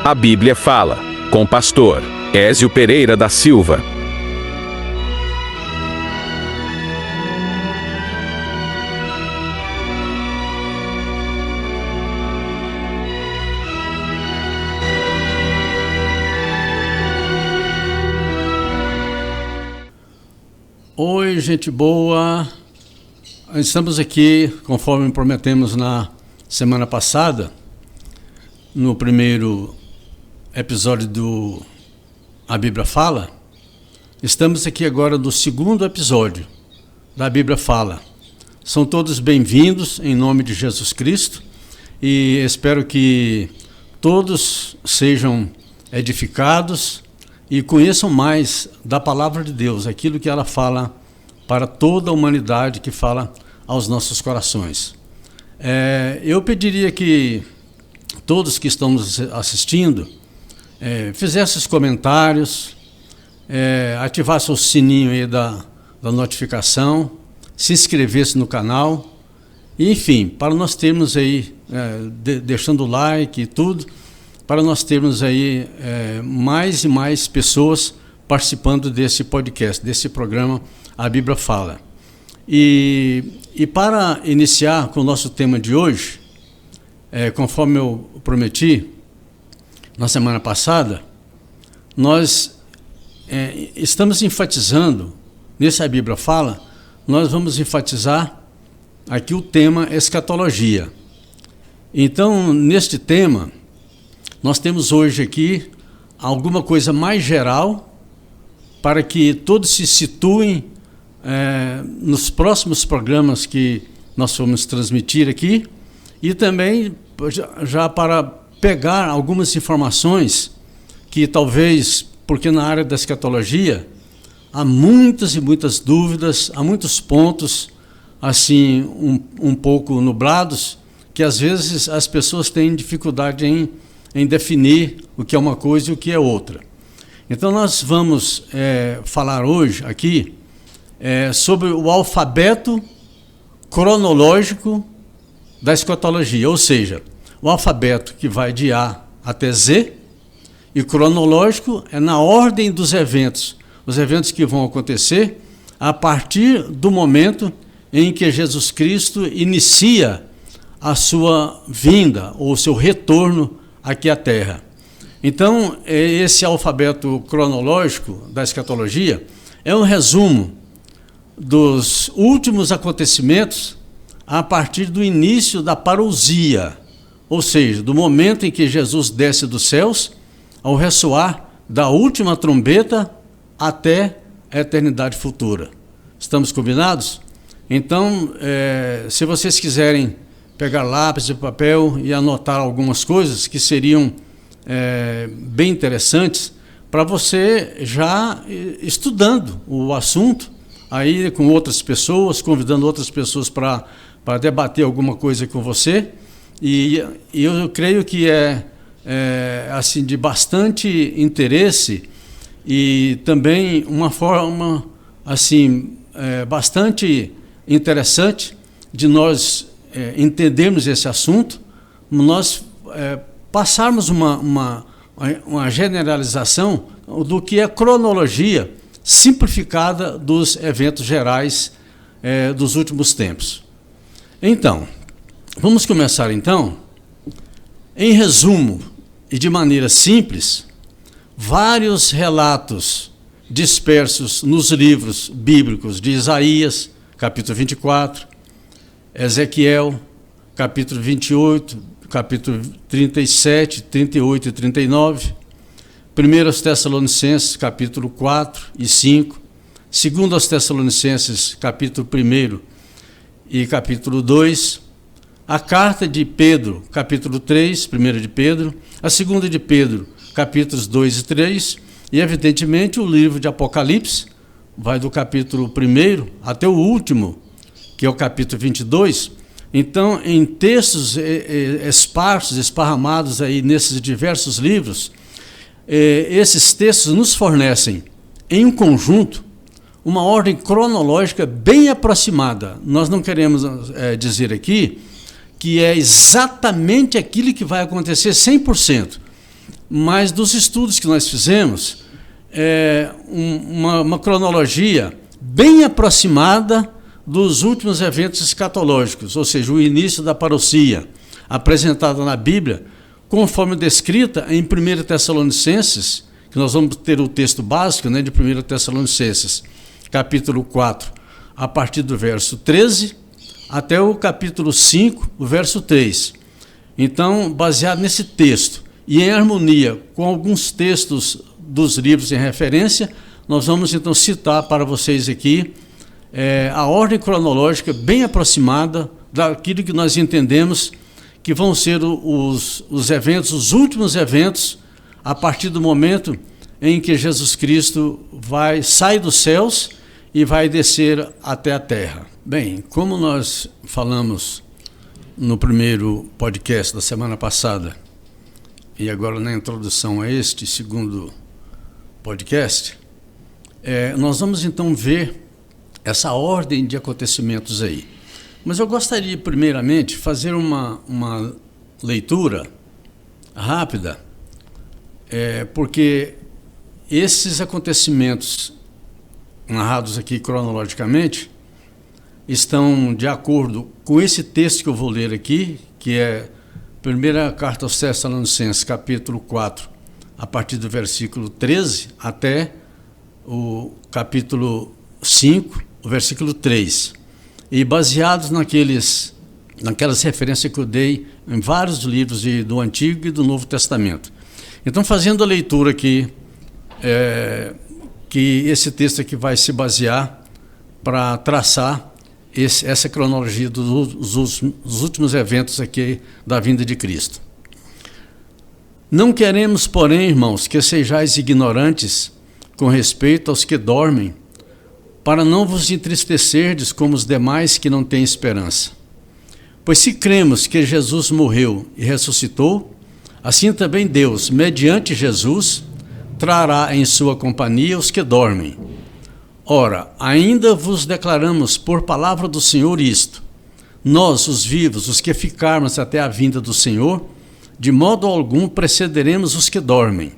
A Bíblia Fala, com pastor Ézio Pereira da Silva. Oi, gente boa. Estamos aqui, conforme prometemos na semana passada, no primeiro episódio do A Bíblia Fala. Estamos aqui agora no segundo episódio da Bíblia Fala. São todos bem-vindos em nome de Jesus Cristo e espero que todos sejam edificados e conheçam mais da palavra de Deus, aquilo que ela fala para toda a humanidade, que fala aos nossos corações. Eu pediria que todos que estão nos assistindo fizessem os comentários, ativassem o sininho aí da notificação, se inscrevesse no canal, e, enfim, para nós termos aí, deixando o like e tudo, para nós termos aí mais e mais pessoas participando desse podcast, desse programa A Bíblia Fala. E para iniciar com o nosso tema de hoje, conforme eu prometi na semana passada, nós estamos enfatizando, nesse A Bíblia Fala, nós vamos enfatizar aqui o tema escatologia. Então, neste tema, nós temos hoje aqui alguma coisa mais geral para que todos se situem nos próximos programas que nós vamos transmitir aqui e também já para pegar algumas informações que talvez, porque na área da escatologia há muitas e muitas dúvidas, há muitos pontos assim um pouco nublados, que às vezes as pessoas têm dificuldade em definir o que é uma coisa e o que é outra. Então nós vamos falar hoje aqui sobre o alfabeto cronológico da escatologia, ou seja, o alfabeto que vai de A até Z, e cronológico é na ordem dos eventos, os eventos que vão acontecer a partir do momento em que Jesus Cristo inicia a sua vinda, ou seu retorno aqui à Terra. Então, esse alfabeto cronológico da escatologia é um resumo dos últimos acontecimentos a partir do início da parousia, ou seja, do momento em que Jesus desce dos céus, ao ressoar da última trombeta até a eternidade futura. Estamos combinados? Então, se vocês quiserem pegar lápis e papel e anotar algumas coisas que seriam bem interessantes para você já estudando o assunto, aí com outras pessoas, convidando outras pessoas para debater alguma coisa com você, e eu creio que assim, de bastante interesse e também uma forma assim, bastante interessante de nós entendermos esse assunto, nós passarmos uma generalização do que é cronologia simplificada dos eventos gerais dos últimos tempos. Então, vamos começar então, em resumo e de maneira simples, vários relatos dispersos nos livros bíblicos de Isaías, capítulo 24, Ezequiel, capítulo 28, capítulo 37, 38 e 39, 1 Tessalonicenses, capítulo 4 e 5, 2 Tessalonicenses, capítulo 1 e capítulo 2, a carta de Pedro, capítulo 3, 1 de Pedro, a 2 de Pedro, capítulos 2 e 3, e evidentemente o livro de Apocalipse, vai do capítulo 1 até o último, que é o capítulo 22, então em textos esparsos, esparramados aí nesses diversos livros, esses textos nos fornecem, em um conjunto, uma ordem cronológica bem aproximada. Nós não queremos dizer aqui que é exatamente aquilo que vai acontecer 100%, mas dos estudos que nós fizemos, uma cronologia bem aproximada dos últimos eventos escatológicos, ou seja, o início da parousia, apresentada na Bíblia, conforme descrita em 1 Tessalonicenses, que nós vamos ter o texto básico, né, de 1 Tessalonicenses, capítulo 4, a partir do verso 13, até o capítulo 5, o verso 3. Então, baseado nesse texto e em harmonia com alguns textos dos livros em referência, nós vamos então citar para vocês aqui a ordem cronológica bem aproximada daquilo que nós entendemos que vão ser os eventos, os últimos eventos, a partir do momento em que Jesus Cristo sai dos céus e vai descer até a terra. Bem, como nós falamos no primeiro podcast da semana passada, e agora na introdução a este segundo podcast, nós vamos então ver essa ordem de acontecimentos aí. Mas eu gostaria, primeiramente, fazer uma leitura rápida, porque esses acontecimentos narrados aqui cronologicamente estão de acordo com esse texto que eu vou ler aqui, que é Primeira Carta aos Tessalonicenses, capítulo 4, a partir do versículo 13 até o capítulo 5, o versículo 3. E baseados naquelas referências que eu dei em vários livros do Antigo e do Novo Testamento. Então, fazendo a leitura aqui, que esse texto aqui vai se basear para traçar essa cronologia dos últimos eventos aqui da vinda de Cristo. Não queremos, porém, irmãos, que sejais ignorantes com respeito aos que dormem, para não vos entristecerdes como os demais que não têm esperança. Pois se cremos que Jesus morreu e ressuscitou, assim também Deus, mediante Jesus, trará em sua companhia os que dormem. Ora, ainda vos declaramos por palavra do Senhor isto: nós, os vivos, os que ficarmos até a vinda do Senhor, de modo algum precederemos os que dormem.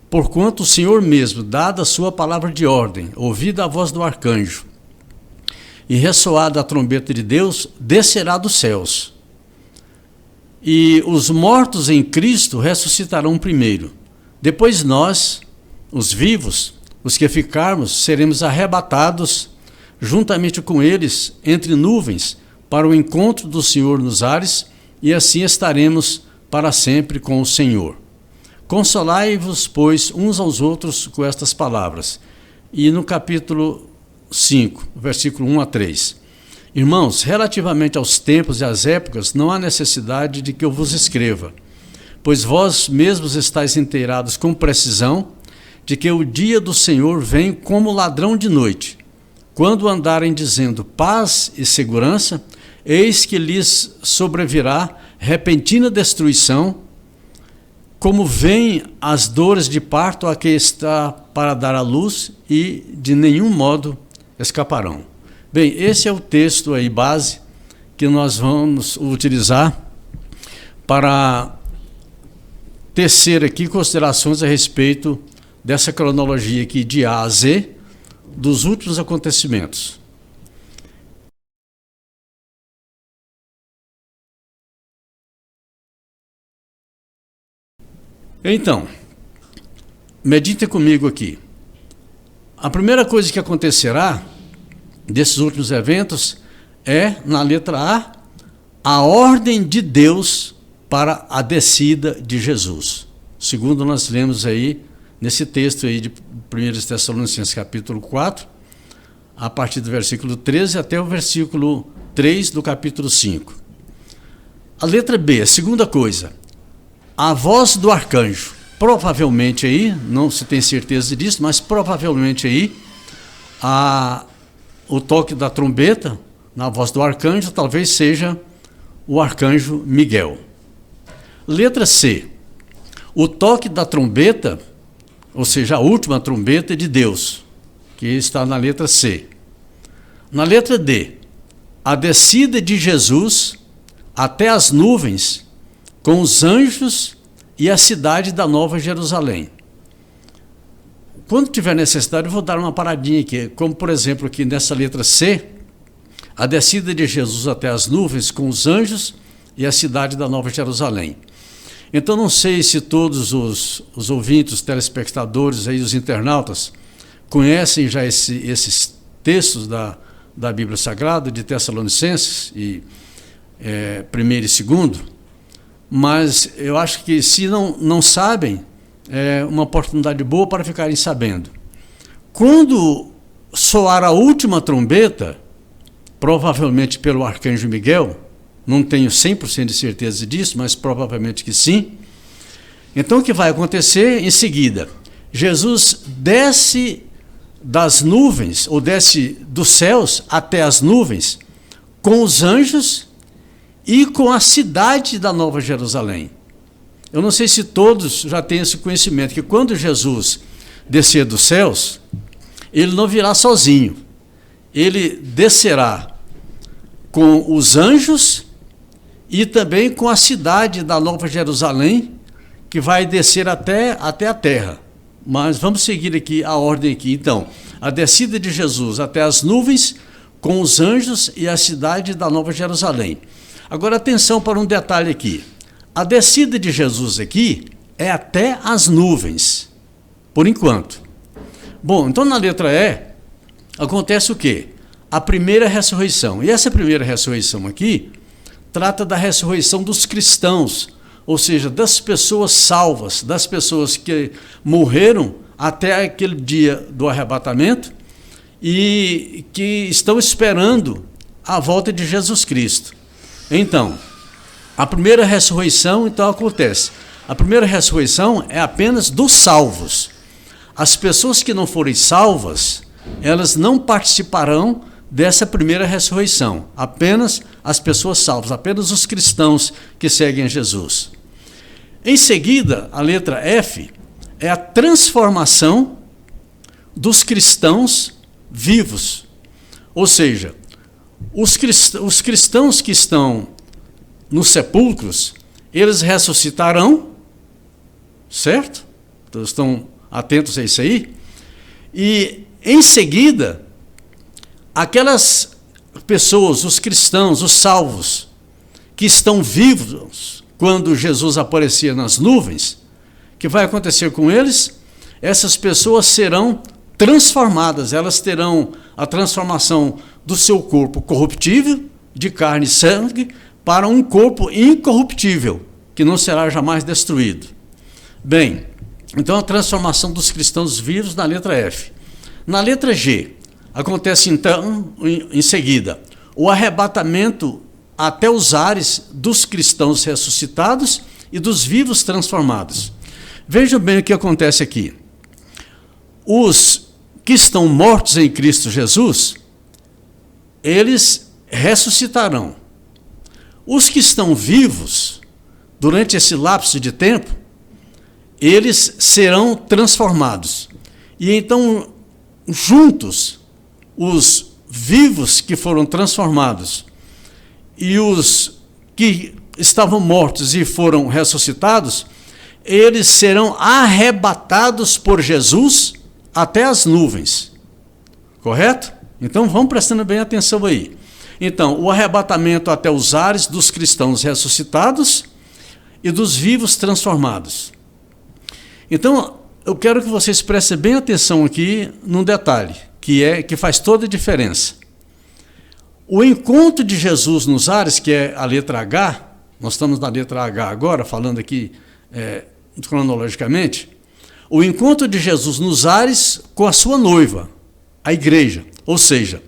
Porquanto o Senhor mesmo, dada a sua palavra de ordem, ouvida a voz do arcanjo, e ressoada a trombeta de Deus, descerá dos céus. E os mortos em Cristo ressuscitarão primeiro. Depois nós, os vivos, os que ficarmos, seremos arrebatados juntamente com eles entre nuvens para o encontro do Senhor nos ares, e assim estaremos para sempre com o Senhor. Consolai-vos, pois, uns aos outros com estas palavras. E no capítulo 5, versículo 1 a 3. Irmãos, relativamente aos tempos e às épocas, não há necessidade de que eu vos escreva, pois vós mesmos estáis inteirados com precisão de que o dia do Senhor vem como ladrão de noite. Quando andarem dizendo paz e segurança, eis que lhes sobrevirá repentina destruição, como vêm as dores de parto a que está para dar à luz, e de nenhum modo escaparão. Bem, esse é o texto aí base que nós vamos utilizar para tecer aqui considerações a respeito dessa cronologia aqui de A a Z dos últimos acontecimentos. Então, medite comigo aqui. A primeira coisa que acontecerá desses últimos eventos é, na letra A ordem de Deus para a descida de Jesus. Segundo nós lemos aí, nesse texto aí de 1 Tessalonicenses capítulo 4, a partir do versículo 13 até o versículo 3 do capítulo 5. A letra B, a segunda coisa, a voz do arcanjo. Provavelmente aí, não se tem certeza disso, mas provavelmente aí, o toque da trombeta, na voz do arcanjo, talvez seja o arcanjo Miguel. Letra C, o toque da trombeta, ou seja, a última trombeta de Deus, que está na letra C. Na letra D, a descida de Jesus até as nuvens com os anjos e a cidade da Nova Jerusalém. Quando tiver necessidade, eu vou dar uma paradinha aqui, como por exemplo aqui nessa letra C, a descida de Jesus até as nuvens com os anjos e a cidade da Nova Jerusalém. Então não sei se todos os ouvintes, os telespectadores, aí, os internautas, conhecem já esses textos da Bíblia Sagrada, de Tessalonicenses, e 1 e 2, mas eu acho que se não sabem, é uma oportunidade boa para ficarem sabendo. Quando soar a última trombeta, provavelmente pelo arcanjo Miguel, não tenho 100% de certeza disso, mas provavelmente que sim. Então o que vai acontecer em seguida? Jesus desce das nuvens, ou desce dos céus até as nuvens, com os anjos e com a cidade da Nova Jerusalém. Eu não sei se todos já têm esse conhecimento, que quando Jesus descer dos céus, ele não virá sozinho. Ele descerá com os anjos e também com a cidade da Nova Jerusalém, que vai descer até a terra. Mas vamos seguir aqui a ordem aqui. Então, a descida de Jesus até as nuvens, com os anjos e a cidade da Nova Jerusalém. Agora, atenção para um detalhe aqui. A descida de Jesus aqui é até as nuvens, por enquanto. Bom, então na letra E, acontece o quê? A primeira ressurreição. E essa primeira ressurreição aqui trata da ressurreição dos cristãos, ou seja, das pessoas salvas, das pessoas que morreram até aquele dia do arrebatamento e que estão esperando a volta de Jesus Cristo. Então, a primeira ressurreição, então, acontece. A primeira ressurreição é apenas dos salvos. As pessoas que não forem salvas, elas não participarão dessa primeira ressurreição. Apenas as pessoas salvas, apenas os cristãos que seguem a Jesus. Em seguida, a letra F é a transformação dos cristãos vivos. Ou seja, os cristãos que estão nos sepulcros, eles ressuscitarão, certo? Todos estão atentos a isso aí? E, em seguida, aquelas pessoas, os cristãos, os salvos, que estão vivos quando Jesus aparecia nas nuvens, o que vai acontecer com eles? Essas pessoas serão transformadas, elas terão a transformação do seu corpo corruptível, de carne e sangue, para um corpo incorruptível, que não será jamais destruído. Bem, então a transformação dos cristãos vivos na letra F. Na letra G, acontece então, em seguida, o arrebatamento até os ares dos cristãos ressuscitados e dos vivos transformados. Vejam bem o que acontece aqui. Os que estão mortos em Cristo Jesus, eles ressuscitarão. Os que estão vivos, durante esse lapso de tempo, eles serão transformados. E então, juntos, os vivos que foram transformados e os que estavam mortos e foram ressuscitados, eles serão arrebatados por Jesus até as nuvens. Correto? Então, vamos prestando bem atenção aí. Então, o arrebatamento até os ares dos cristãos ressuscitados e dos vivos transformados. Então, eu quero que vocês prestem bem atenção aqui num detalhe, que faz toda a diferença. O encontro de Jesus nos ares, que é a letra H, nós estamos na letra H agora, falando aqui cronologicamente, o encontro de Jesus nos ares com a sua noiva, a igreja, ou seja,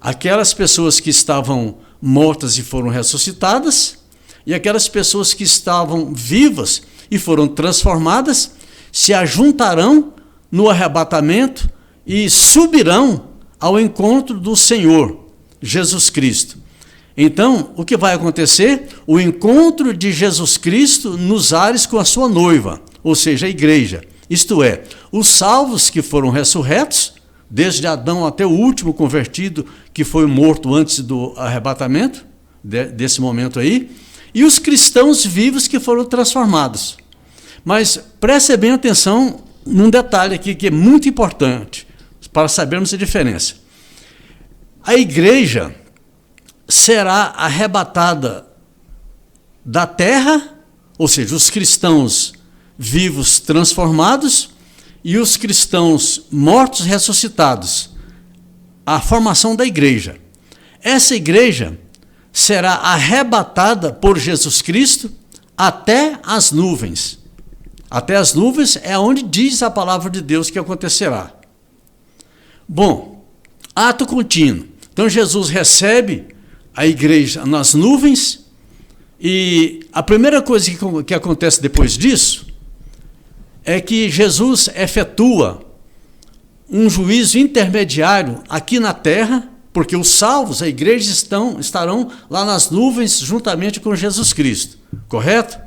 aquelas pessoas que estavam mortas e foram ressuscitadas, e aquelas pessoas que estavam vivas e foram transformadas, se ajuntarão no arrebatamento e subirão ao encontro do Senhor, Jesus Cristo. Então, o que vai acontecer? O encontro de Jesus Cristo nos ares com a sua noiva, ou seja, a igreja. Isto é, os salvos que foram ressurretos, desde Adão até o último convertido que foi morto antes do arrebatamento, desse momento aí, e os cristãos vivos que foram transformados. Mas preste bem atenção num detalhe aqui que é muito importante para sabermos a diferença. A igreja será arrebatada da terra, ou seja, os cristãos vivos transformados e os cristãos mortos ressuscitados. A formação da igreja. Essa igreja será arrebatada por Jesus Cristo até as nuvens. Até as nuvens é onde diz a palavra de Deus que acontecerá. Bom, ato contínuo. Então Jesus recebe a igreja nas nuvens e a primeira coisa que acontece depois disso é que Jesus efetua um juízo intermediário aqui na terra, porque os salvos, a igreja, estarão lá nas nuvens juntamente com Jesus Cristo, correto?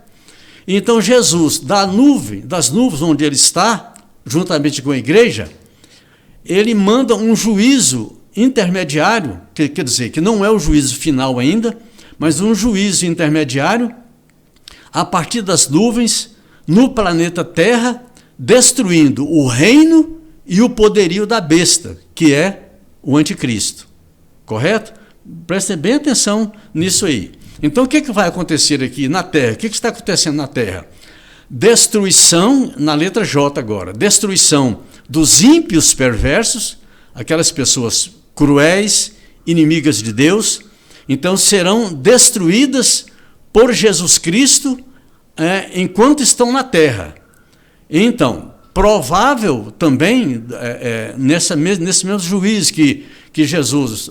Então Jesus, das nuvens onde ele está, juntamente com a igreja, ele manda um juízo intermediário, quer dizer, que não é o juízo final ainda, mas um juízo intermediário, a partir das nuvens, no planeta Terra, destruindo o reino e o poderio da besta, que é o anticristo. Correto? Prestem bem atenção nisso aí. Então, o que vai acontecer aqui na Terra? O que está acontecendo na Terra? Destruição, na letra J agora, destruição dos ímpios perversos, aquelas pessoas cruéis, inimigas de Deus, então serão destruídas por Jesus Cristo enquanto estão na Terra. Então, provável também, nesse mesmo juízo que Jesus,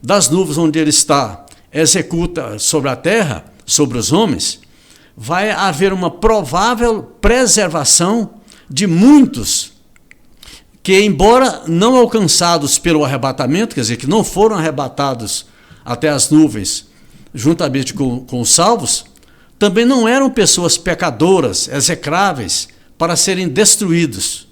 das nuvens onde ele está, executa sobre a terra, sobre os homens, vai haver uma provável preservação de muitos que, embora não alcançados pelo arrebatamento, quer dizer, que não foram arrebatados até as nuvens, juntamente com os salvos, também não eram pessoas pecadoras, execráveis, para serem destruídos,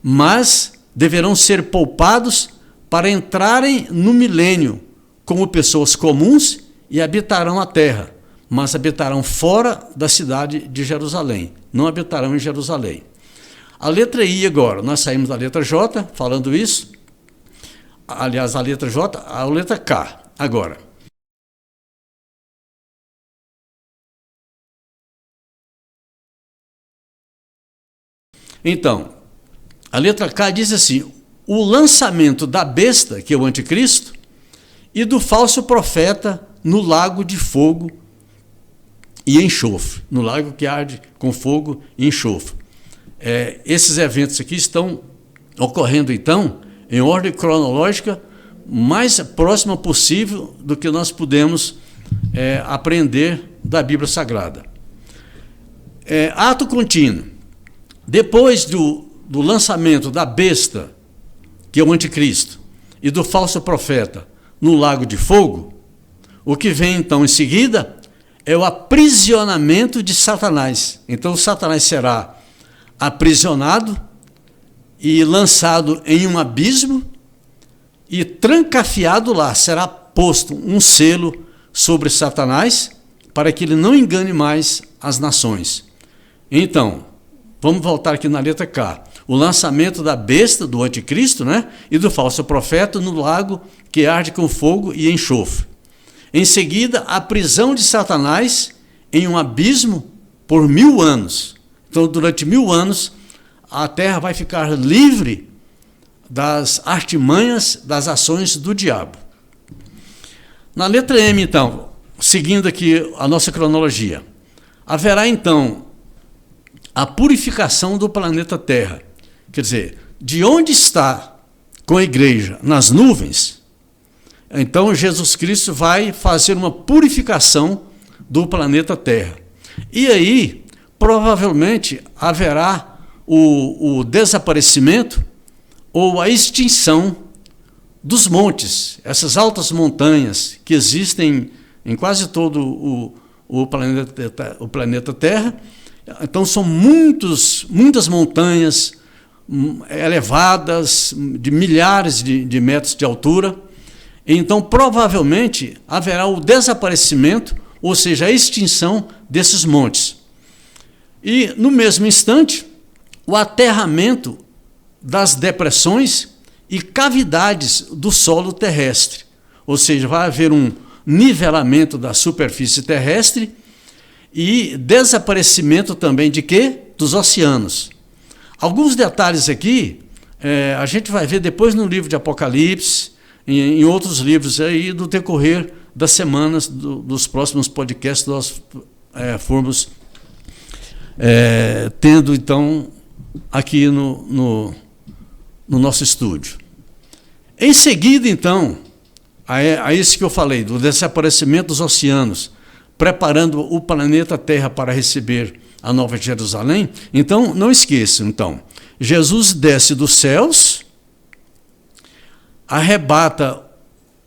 mas deverão ser poupados para entrarem no milênio como pessoas comuns e habitarão a terra, mas habitarão fora da cidade de Jerusalém, não habitarão em Jerusalém. A letra I agora, nós saímos da letra J, falando isso, aliás, a letra J, a letra K, agora. Então, a letra K diz assim: o lançamento da besta, que é o anticristo, e do falso profeta no lago de fogo e enxofre, no lago que arde com fogo e enxofre. Esses eventos aqui estão ocorrendo, então, em ordem cronológica mais próxima possível do que nós podemos aprender da Bíblia Sagrada. Ato contínuo. Depois do lançamento da besta, que é o anticristo, e do falso profeta no lago de fogo, o que vem então em seguida é o aprisionamento de Satanás. Então Satanás será aprisionado e lançado em um abismo e trancafiado lá. Será posto um selo sobre Satanás para que ele não engane mais as nações. Então, vamos voltar aqui na letra K. O lançamento da besta, do anticristo, né? E do falso profeta no lago que arde com fogo e enxofre. Em seguida, a prisão de Satanás em um abismo por 1000 anos. Então, durante 1000 anos, a terra vai ficar livre das artimanhas, das ações do diabo. Na letra M, então, seguindo aqui a nossa cronologia, haverá, então, a purificação do planeta Terra. Quer dizer, de onde está com a igreja? Nas nuvens. Então Jesus Cristo vai fazer uma purificação do planeta Terra. E aí, provavelmente, haverá o desaparecimento ou a extinção dos montes, essas altas montanhas que existem em quase todo o planeta Terra. Então são muitas montanhas elevadas, de milhares de metros de altura. Então provavelmente haverá o desaparecimento, ou seja, a extinção desses montes. E, no mesmo instante, o aterramento das depressões e cavidades do solo terrestre. Ou seja, vai haver um nivelamento da superfície terrestre e desaparecimento também de quê? Dos oceanos. Alguns detalhes aqui, a gente vai ver depois no livro de Apocalipse, em outros livros aí, do decorrer das semanas, dos próximos podcasts, nós formos tendo, então, aqui no nosso estúdio. Em seguida, então, a isso que eu falei, do desaparecimento dos oceanos, preparando o planeta Terra para receber a Nova Jerusalém. Então, não esqueçam, então, Jesus desce dos céus, arrebata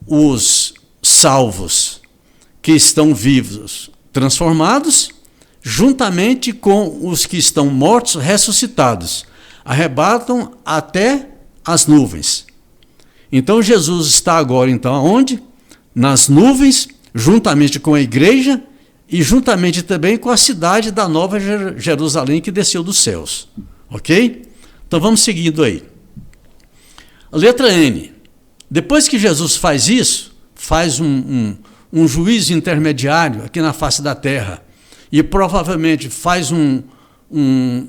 os salvos que estão vivos, transformados, juntamente com os que estão mortos, ressuscitados. Arrebatam até as nuvens. Então, Jesus está agora, então, aonde? Nas nuvens, juntamente com a igreja e juntamente também com a cidade da Nova Jerusalém que desceu dos céus. Ok? Então, vamos seguindo aí. A letra N. Depois que Jesus faz isso, faz um juízo intermediário aqui na face da terra e provavelmente faz um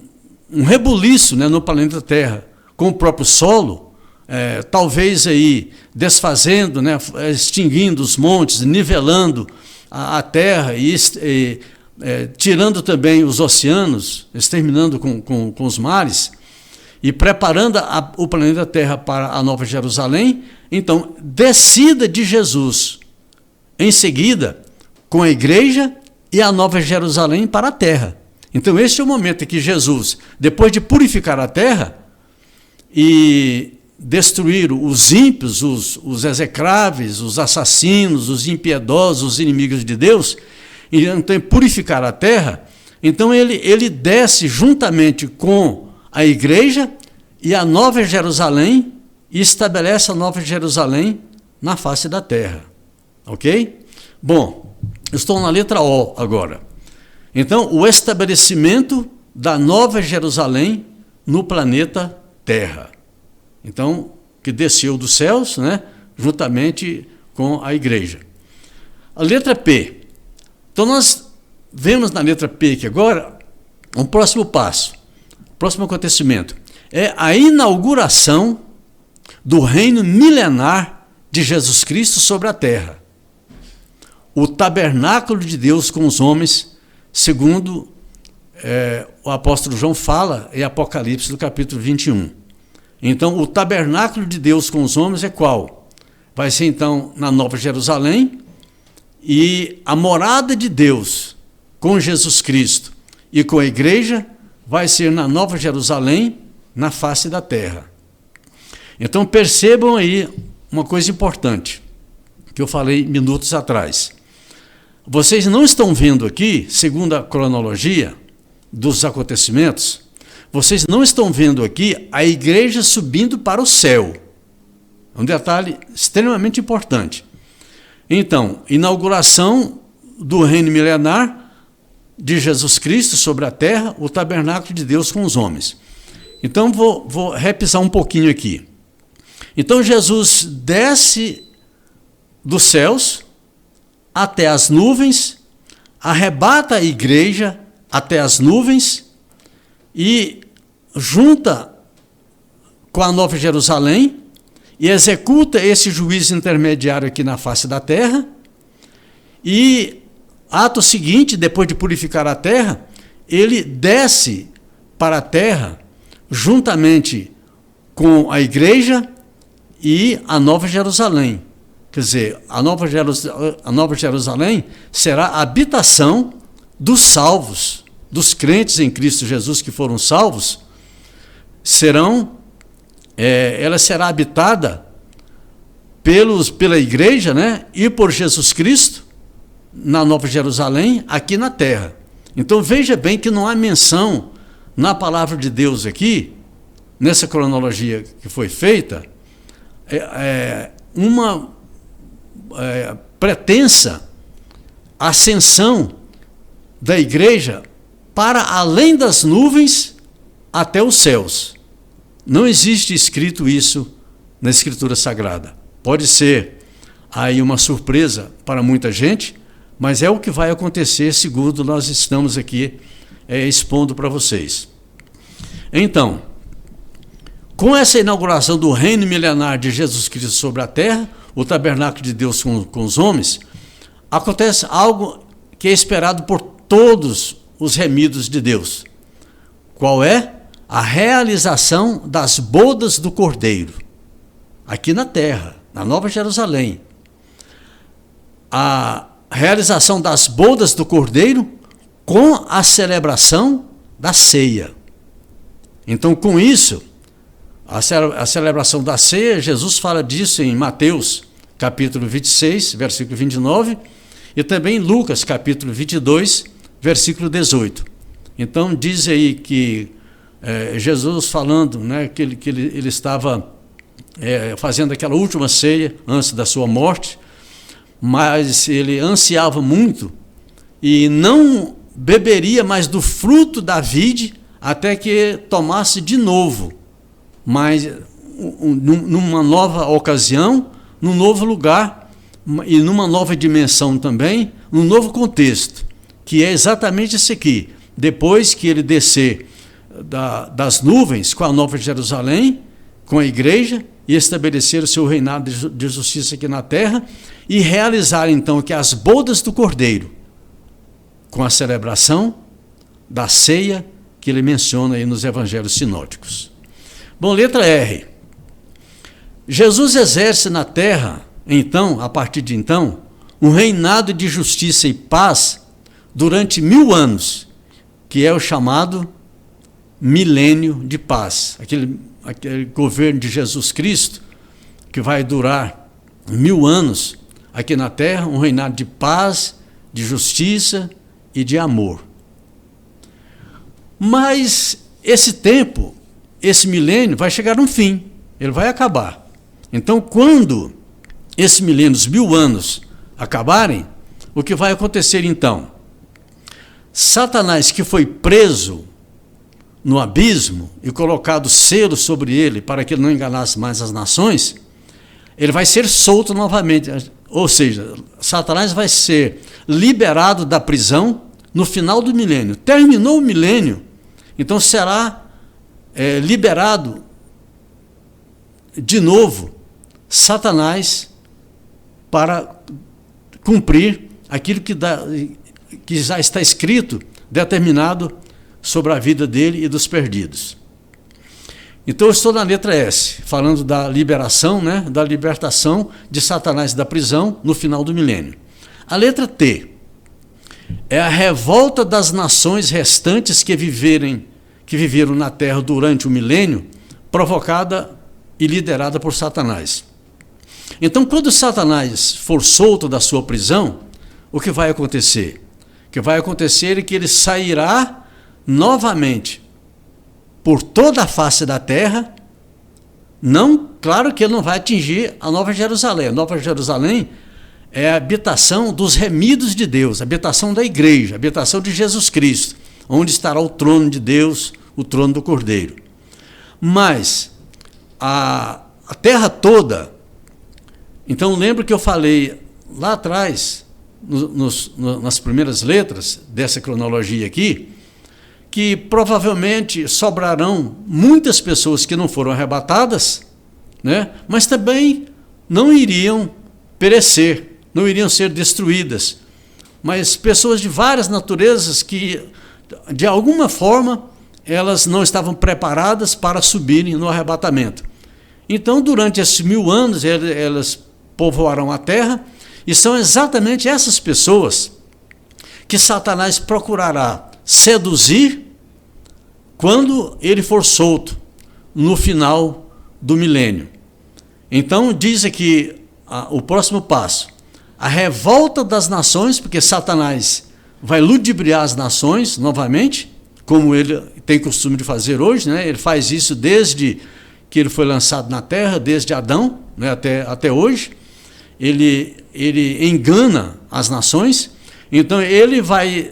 rebuliço, né, no planeta Terra com o próprio solo, talvez aí desfazendo, né, extinguindo os montes, nivelando a terra e tirando também os oceanos, exterminando com os mares e preparando o planeta Terra para a Nova Jerusalém. Então, descida de Jesus em seguida com a igreja e a Nova Jerusalém para a terra. Então, esse é o momento em que Jesus, depois de purificar a terra e destruir os ímpios, os execráveis, os assassinos, os impiedosos, os inimigos de Deus, e então purificar a terra, então ele desce juntamente com a igreja e a Nova Jerusalém e estabelece a Nova Jerusalém na face da terra. Ok? Bom, estou na letra O agora. Então, o estabelecimento da Nova Jerusalém no planeta Terra. Então, que desceu dos céus, né, juntamente com a igreja. A letra P. Então, nós vemos na letra P aqui agora um próximo passo, próximo acontecimento. É a inauguração do reino milenar de Jesus Cristo sobre a terra. O tabernáculo de Deus com os homens, segundo o apóstolo João fala em Apocalipse, do capítulo 21. Então, o tabernáculo de Deus com os homens é qual? Vai ser, então, na Nova Jerusalém, e a morada de Deus com Jesus Cristo e com a igreja vai ser na Nova Jerusalém, na face da terra. Então, percebam aí uma coisa importante, que eu falei minutos atrás. Vocês não estão vendo aqui, segundo a cronologia dos acontecimentos, vocês não estão vendo aqui a igreja subindo para o céu. É um detalhe extremamente importante. Então, inauguração do reino milenar de Jesus Cristo sobre a terra, o tabernáculo de Deus com os homens. Então, vou repisar um pouquinho aqui. Então, Jesus desce dos céus até as nuvens, arrebata a igreja até as nuvens e junta com a Nova Jerusalém e executa esse juízo intermediário aqui na face da terra. E, ato seguinte, depois de purificar a terra, ele desce para a terra juntamente com a igreja e a Nova Jerusalém. Quer dizer, a Nova Jerusalém será a habitação dos salvos, dos crentes em Cristo Jesus que foram salvos, ela será habitada pela igreja, né, e por Jesus Cristo na Nova Jerusalém, aqui na terra. Então veja bem que não há menção na palavra de Deus aqui, nessa cronologia que foi feita, uma pretensa ascensão da igreja para além das nuvens até os céus. Não existe escrito isso na Escritura Sagrada. Pode ser aí uma surpresa para muita gente, mas é o que vai acontecer segundo nós estamos aqui expondo para vocês. Então, com essa inauguração do reino milenar de Jesus Cristo sobre a terra, o tabernáculo de Deus com os homens, acontece algo que é esperado por todos os remidos de Deus. Qual é? A realização das bodas do Cordeiro, aqui na terra, na Nova Jerusalém. A realização das bodas do Cordeiro com a celebração da ceia. Então, com isso, a celebração da ceia, Jesus fala disso em Mateus, capítulo 26, versículo 29, e também em Lucas, capítulo 22, versículo 18. Então, diz aí que Jesus falando, né, que ele estava fazendo aquela última ceia antes da sua morte, mas ele ansiava muito e não beberia mais do fruto da vide até que tomasse de novo, mas numa nova ocasião, num novo lugar e numa nova dimensão também, num novo contexto, que é exatamente esse aqui. Depois que ele descer das nuvens com a Nova Jerusalém, com a igreja, e estabelecer o seu reinado de justiça aqui na terra, e realizar então que as bodas do Cordeiro, com a celebração da ceia que ele menciona aí nos evangelhos sinóticos. Bom, letra R. Jesus exerce na terra, então, a partir de então, um reinado de justiça e paz durante 1000 anos, que é o chamado milênio de paz. Aquele governo de Jesus Cristo, que vai durar 1000 anos aqui na terra, um reinado de paz, de justiça e de amor. Mas esse tempo, esse milênio, vai chegar a um fim, ele vai acabar. Então, quando esses milênios, 1000 anos, acabarem, o que vai acontecer então? Satanás, que foi preso no abismo e colocado selo sobre ele para que ele não enganasse mais as nações, ele vai ser solto novamente. Ou seja, Satanás vai ser liberado da prisão no final do milênio. Terminou o milênio, então será liberado de novo Satanás para cumprir aquilo que já está escrito, determinado sobre a vida dele e dos perdidos. Então eu estou na letra S, falando da liberação, né, da libertação de Satanás da prisão no final do milênio. A letra T é a revolta das nações restantes que viveram na terra durante o milênio, provocada e liderada por Satanás. Então, quando Satanás for solto da sua prisão, o que vai acontecer? O que vai acontecer é que ele sairá novamente por toda a face da terra. Não, claro que ele não vai atingir a Nova Jerusalém. A Nova Jerusalém é a habitação dos remidos de Deus, a habitação da igreja, a habitação de Jesus Cristo, onde estará o trono de Deus, o trono do Cordeiro. Mas a terra toda, então lembra que eu falei lá atrás, nas primeiras letras dessa cronologia aqui, que provavelmente sobrarão muitas pessoas que não foram arrebatadas, né? Mas também não iriam perecer, não iriam ser destruídas, mas pessoas de várias naturezas que, de alguma forma, elas não estavam preparadas para subirem no arrebatamento. Então, durante esses 1000 anos, elas povoarão a terra, e são exatamente essas pessoas que Satanás procurará seduzir quando ele for solto no final do milênio. Então diz aqui o próximo passo: a revolta das nações, porque Satanás vai ludibriar as nações novamente, como ele tem costume de fazer hoje, né? Ele faz isso desde que ele foi lançado na terra, desde Adão, né, até hoje. Ele engana as nações. Então ele vai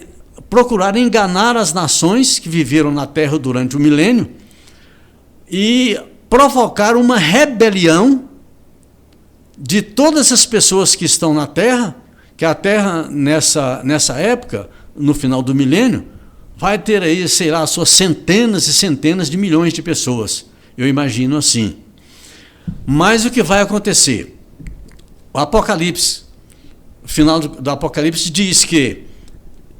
procurar enganar as nações que viveram na terra durante o milênio e provocar uma rebelião de todas as pessoas que estão na terra, que a terra nessa época, no final do milênio, vai ter aí, sei lá, suas centenas e centenas de milhões de pessoas. Eu imagino assim. Mas o que vai acontecer? O Apocalipse, o final do Apocalipse diz que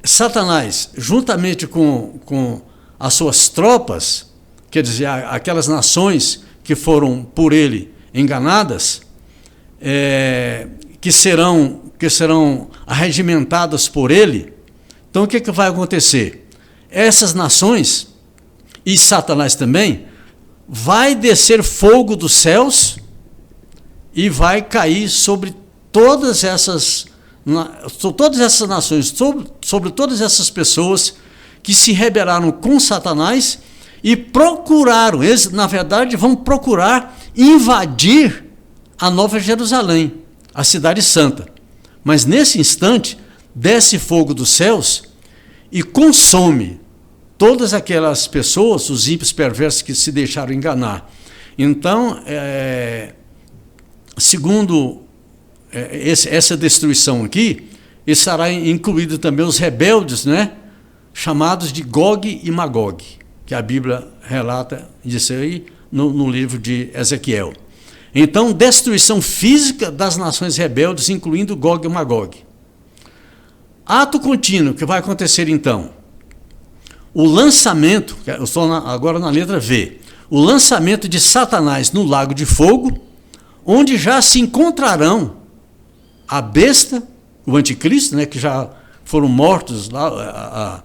Satanás, juntamente com as suas tropas, quer dizer, aquelas nações que foram por ele enganadas, que serão arregimentadas por ele. Então o que vai acontecer? Essas nações, e Satanás também, vai descer fogo dos céus e vai cair sobre todas essas nações, sobre todas essas pessoas que se rebelaram com Satanás e procuraram, eles na verdade vão procurar invadir a Nova Jerusalém, a cidade santa. Mas nesse instante desce fogo dos céus e consome todas aquelas pessoas, os ímpios perversos que se deixaram enganar. Então, segundo essa destruição aqui, estará incluído também os rebeldes, né, chamados de Gog e Magog, que a Bíblia relata isso aí no livro de Ezequiel. Então, destruição física das nações rebeldes, incluindo Gog e Magog. Ato contínuo que vai acontecer então. O lançamento, eu estou agora na letra V, o lançamento de Satanás no lago de fogo, onde já se encontrarão a besta, o anticristo, né, que já foram mortos lá,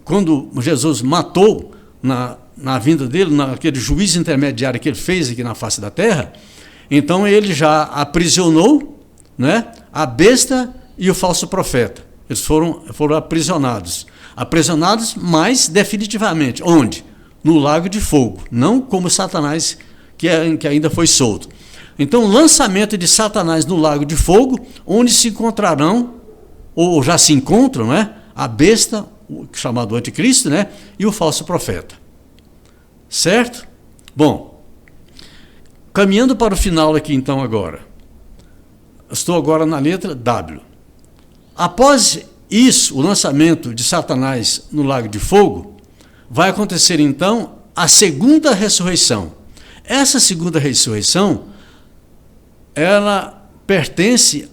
quando Jesus matou na vinda dele, naquele juízo intermediário que ele fez aqui na face da terra. Então ele já aprisionou, né, a besta e o falso profeta. Eles foram aprisionados, mas definitivamente. Onde? No lago de fogo, não como Satanás, que ainda foi solto. Então, o lançamento de Satanás no lago de fogo, onde se encontrarão, ou já se encontram, né, a besta, chamado anticristo, né, e o falso profeta. Certo? Bom, caminhando para o final aqui então agora. Estou agora na letra W. Após isso, o lançamento de Satanás no lago de fogo, vai acontecer então a segunda ressurreição. Essa segunda ressurreição, ela pertence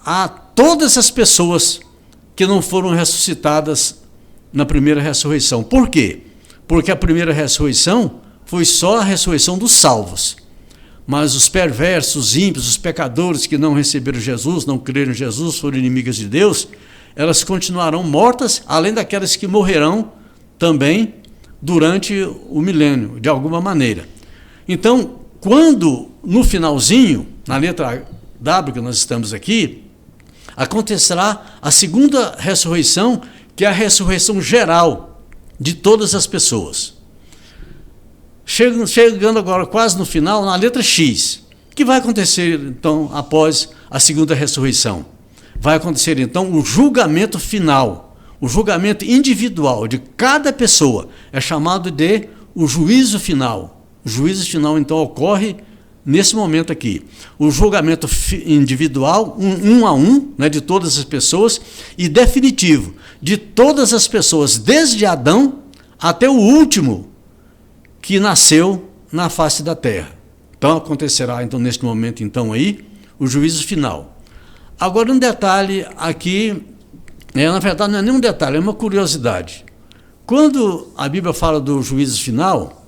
a todas as pessoas que não foram ressuscitadas na primeira ressurreição. Por quê? Porque a primeira ressurreição foi só a ressurreição dos salvos. Mas os perversos, os ímpios, os pecadores que não receberam Jesus, não creram em Jesus, foram inimigas de Deus, elas continuarão mortas, além daquelas que morrerão também durante o milênio, de alguma maneira. Então, quando no finalzinho, na letra W que nós estamos aqui, acontecerá a segunda ressurreição, que é a ressurreição geral de todas as pessoas. Chegando agora quase no final, na letra X, o que vai acontecer então após a segunda ressurreição? Vai acontecer então o julgamento final, o julgamento individual de cada pessoa, é chamado de o juízo final. O juízo final então ocorre nesse momento aqui. O julgamento individual, um a um, né, de todas as pessoas, e definitivo, de todas as pessoas, desde Adão até o último que nasceu na face da terra. Então acontecerá então neste momento então aí o juízo final. Agora um detalhe aqui, na verdade não é nem um detalhe, é uma curiosidade. Quando a Bíblia fala do juízo final,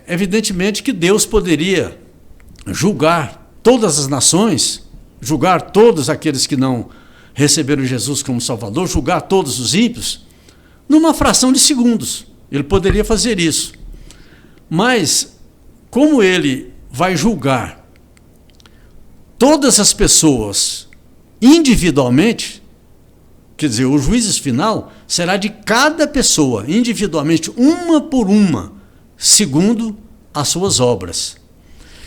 evidentemente que Deus poderia julgar todas as nações, julgar todos aqueles que não receberam Jesus como Salvador, julgar todos os ímpios, numa fração de segundos. Ele poderia fazer isso. Mas, como ele vai julgar todas as pessoas individualmente, quer dizer, o juízo final será de cada pessoa, individualmente, uma por uma, segundo as suas obras.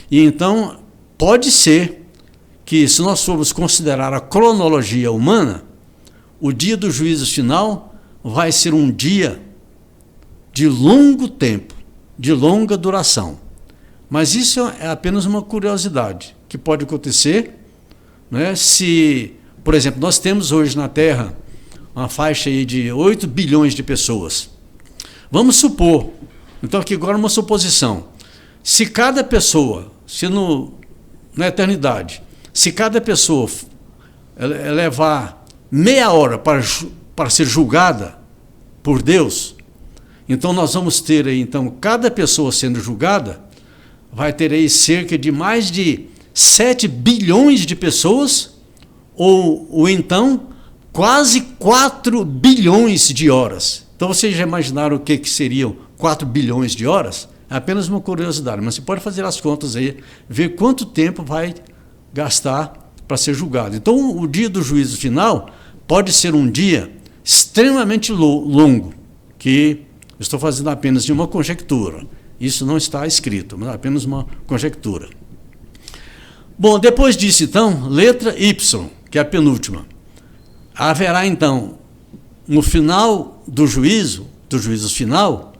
E então, pode ser que, se nós formos considerar a cronologia humana, o dia do juízo final vai ser um dia de longo tempo, de longa duração. Mas isso é apenas uma curiosidade que pode acontecer, né? Se, por exemplo, nós temos hoje na Terra uma faixa aí de 8 bilhões de pessoas. Vamos supor, então aqui agora uma suposição, se cada pessoa, na eternidade, se cada pessoa levar meia hora para ser julgada por Deus, então nós vamos ter aí, então, cada pessoa sendo julgada, vai ter aí cerca de mais de 7 bilhões de pessoas, ou então quase 4 bilhões de horas. Então vocês já imaginaram o que seriam 4 bilhões de horas? É apenas uma curiosidade, mas você pode fazer as contas aí, ver quanto tempo vai gastar para ser julgado. Então o dia do juízo final pode ser um dia extremamente longo, que estou fazendo apenas de uma conjectura. Isso não está escrito, mas apenas uma conjectura. Bom, depois disso, então, letra Y, que é a penúltima. Haverá, então, no final do juízo final,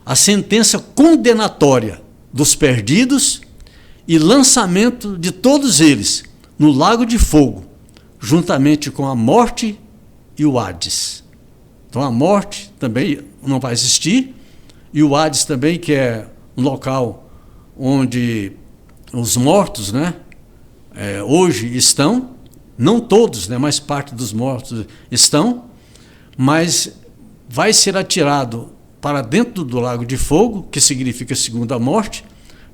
a sentença condenatória dos perdidos e lançamento de todos eles no lago de fogo, juntamente com a morte e o Hades. Então, a morte também não vai existir, e o Hades também, que é um local onde os mortos, né, hoje estão, não todos, né, mas parte dos mortos estão, mas vai ser atirado para dentro do lago de fogo, que significa segunda morte,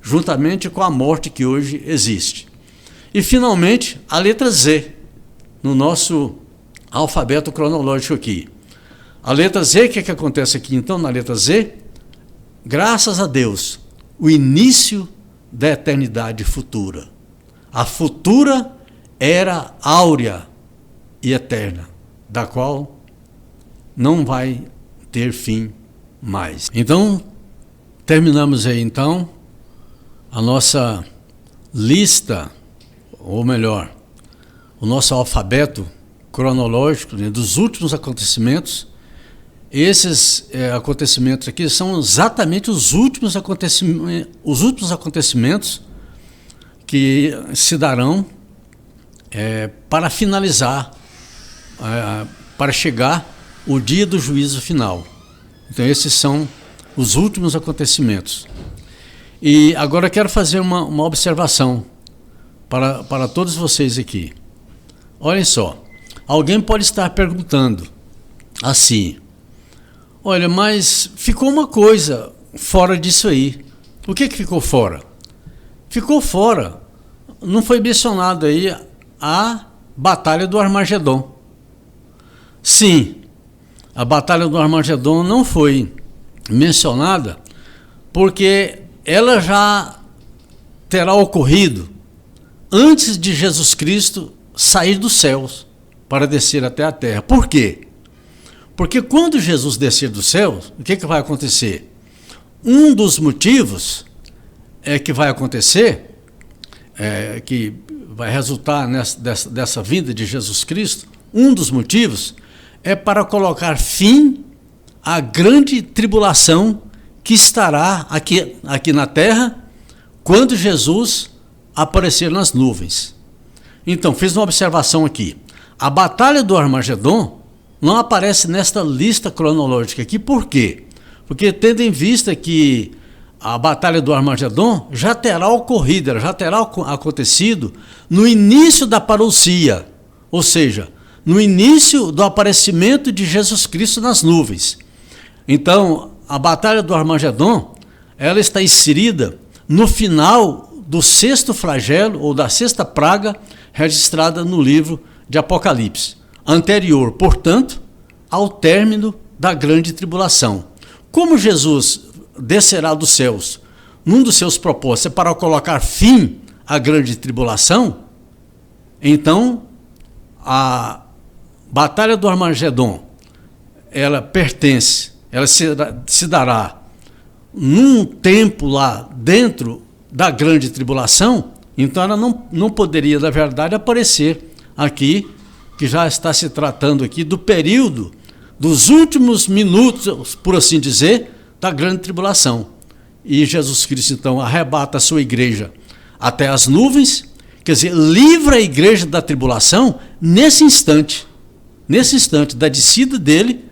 juntamente com a morte que hoje existe. E, finalmente, a letra Z, no nosso alfabeto cronológico aqui. A letra Z, o que acontece aqui, então, na letra Z? Graças a Deus, o início da eternidade futura. A futura era áurea e eterna, da qual não vai ter fim mais. Então, terminamos aí, então, a nossa lista, ou melhor, o nosso alfabeto cronológico, né, dos últimos acontecimentos. Esses acontecimentos aqui são exatamente os últimos acontecimentos que se darão para finalizar, para chegar o dia do juízo final. Então, esses são os últimos acontecimentos. E agora eu quero fazer uma observação para todos vocês aqui. Olhem só, alguém pode estar perguntando assim: olha, mas ficou uma coisa fora disso aí. O que ficou fora? Ficou fora, não foi mencionado aí a Batalha do Armagedon. Sim, a Batalha do Armagedon não foi mencionada porque ela já terá ocorrido antes de Jesus Cristo sair dos céus para descer até a terra. Por quê? Porque quando Jesus descer dos céus, o que vai acontecer? Um dos motivos que vai acontecer, que vai resultar dessa vinda de Jesus Cristo, um dos motivos é para colocar fim à grande tribulação que estará aqui na terra quando Jesus aparecer nas nuvens. Então, fiz uma observação aqui. A Batalha do Armagedon não aparece nesta lista cronológica aqui. Por quê? Porque, tendo em vista que a Batalha do Armagedon já terá ocorrido, já terá acontecido no início da parousia, ou seja, no início do aparecimento de Jesus Cristo nas nuvens. Então, a Batalha do Armagedon, ela está inserida no final do sexto flagelo, ou da sexta praga, registrada no livro de Apocalipse, anterior, portanto, ao término da grande tribulação. Como Jesus descerá dos céus, num dos seus propósitos é para colocar fim à grande tribulação, então a Batalha do Armagedon, ela se dará num tempo lá dentro da grande tribulação, então ela não poderia, na verdade, aparecer aqui que já está se tratando aqui do período dos últimos minutos, por assim dizer, da grande tribulação. E Jesus Cristo, então, arrebata a sua igreja até as nuvens, quer dizer, livra a igreja da tribulação nesse instante da descida dele.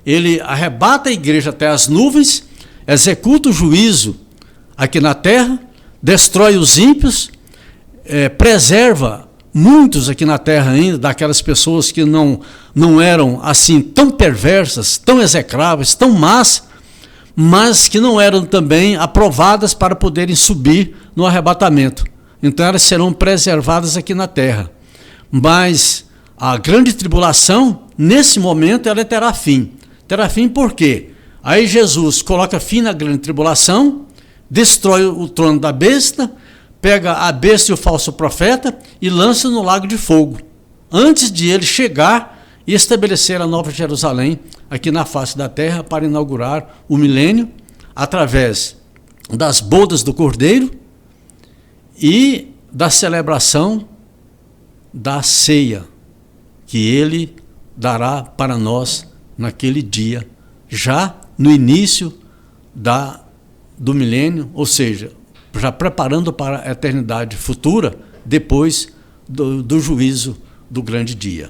Ele arrebata a igreja até as nuvens, executa o juízo aqui na terra, destrói os ímpios, preserva muitos aqui na terra ainda, daquelas pessoas que não eram assim tão perversas, tão execráveis, tão más, mas que não eram também aprovadas para poderem subir no arrebatamento. Então elas serão preservadas aqui na terra. Mas a grande tribulação, nesse momento, ela terá fim. Terá fim por quê? Aí Jesus coloca fim na grande tribulação, destrói o trono da besta, pega a besta e o falso profeta e lança no lago de fogo, antes de ele chegar e estabelecer a nova Jerusalém aqui na face da terra para inaugurar o milênio através das bodas do Cordeiro e da celebração da ceia que ele dará para nós naquele dia, já no início do milênio, ou seja, já preparando para a eternidade futura, depois do juízo do grande dia.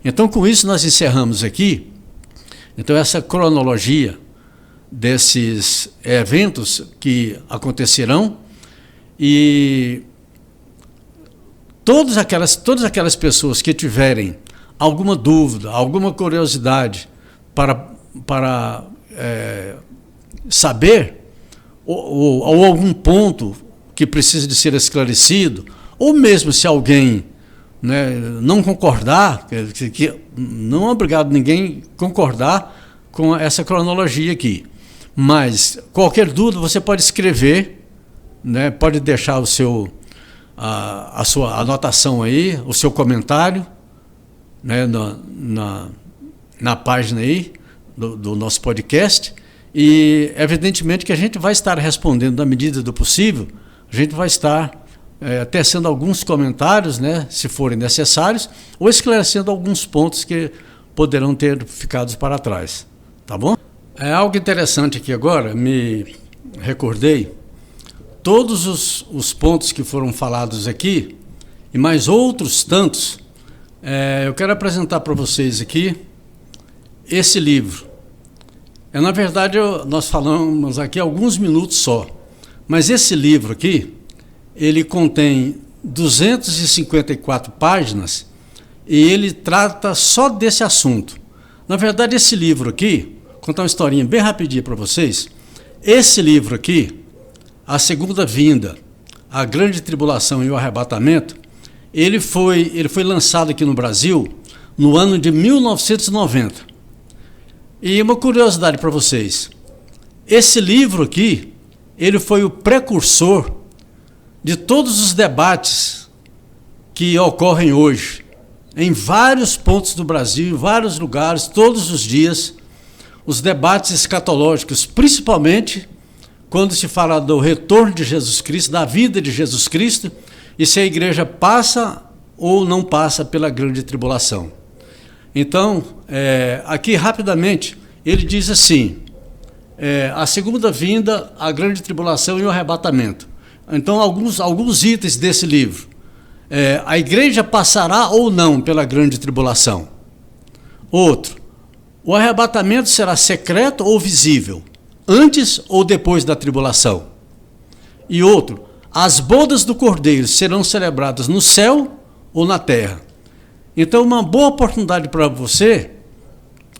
Então, com isso, nós encerramos aqui essa cronologia desses eventos que acontecerão, e todas aquelas pessoas que tiverem alguma dúvida, alguma curiosidade para saber, ou algum ponto que precisa de ser esclarecido, ou mesmo se alguém, né, não concordar, que não é obrigado ninguém concordar com essa cronologia aqui, mas qualquer dúvida você pode escrever, né, pode deixar a sua anotação aí, o seu comentário, né, na página aí do nosso podcast, e evidentemente que a gente vai estar respondendo na medida do possível. A gente vai estar tecendo alguns comentários, né, se forem necessários, ou esclarecendo alguns pontos que poderão ter ficado para trás. Tá bom? É algo interessante aqui agora, me recordei, todos os pontos que foram falados aqui, e mais outros tantos, eu quero apresentar para vocês aqui esse livro. Na verdade, nós falamos aqui alguns minutos só, mas esse livro aqui, ele contém 254 páginas e ele trata só desse assunto. Na verdade, esse livro aqui, vou contar uma historinha bem rapidinha para vocês. Esse livro aqui, A Segunda Vinda, A Grande Tribulação e o Arrebatamento, ele foi lançado aqui no Brasil no ano de 1990. E uma curiosidade para vocês, esse livro aqui, ele foi o precursor de todos os debates que ocorrem hoje, em vários pontos do Brasil, em vários lugares, todos os dias, os debates escatológicos, principalmente quando se fala do retorno de Jesus Cristo, da vida de Jesus Cristo, e se a igreja passa ou não passa pela grande tribulação. Então, aqui rapidamente, ele diz assim, a segunda vinda, a grande tribulação e o arrebatamento. Então, alguns itens desse livro. A igreja passará ou não pela grande tribulação? Outro, o arrebatamento será secreto ou visível, antes ou depois da tribulação? E outro, as bodas do Cordeiro serão celebradas no céu ou na terra? Então, uma boa oportunidade para você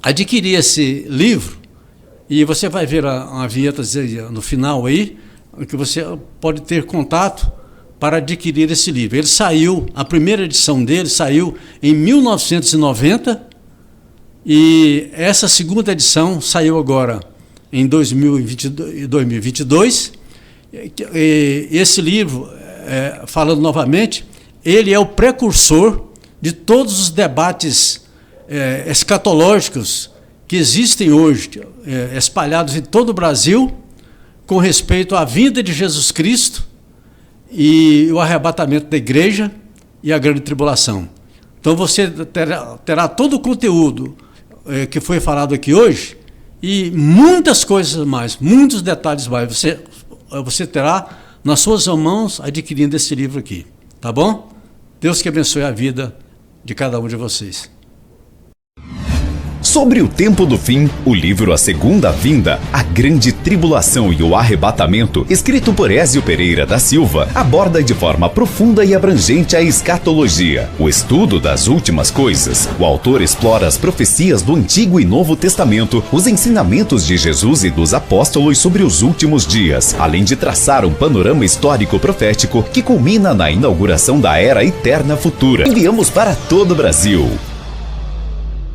adquirir esse livro, e você vai ver uma vinheta no final aí, que você pode ter contato para adquirir esse livro. Ele saiu, a primeira edição dele saiu em 1990, e essa segunda edição saiu agora em 2022. E esse livro, falando novamente, ele é o precursor de todos os debates escatológicos que existem hoje, espalhados em todo o Brasil, com respeito à vinda de Jesus Cristo e o arrebatamento da igreja e a grande tribulação. Então você terá todo o conteúdo que foi falado aqui hoje e muitas coisas mais, muitos detalhes mais. Você terá nas suas mãos adquirindo esse livro aqui. Tá bom? Deus que abençoe a vida de cada um de vocês. Sobre o tempo do fim, o livro A Segunda Vinda, A Grande Tribulação e o Arrebatamento, escrito por Ézio Pereira da Silva, aborda de forma profunda e abrangente a escatologia, o estudo das últimas coisas. O autor explora as profecias do Antigo e Novo Testamento, os ensinamentos de Jesus e dos apóstolos sobre os últimos dias, além de traçar um panorama histórico profético que culmina na inauguração da Era Eterna Futura. Enviamos para todo o Brasil.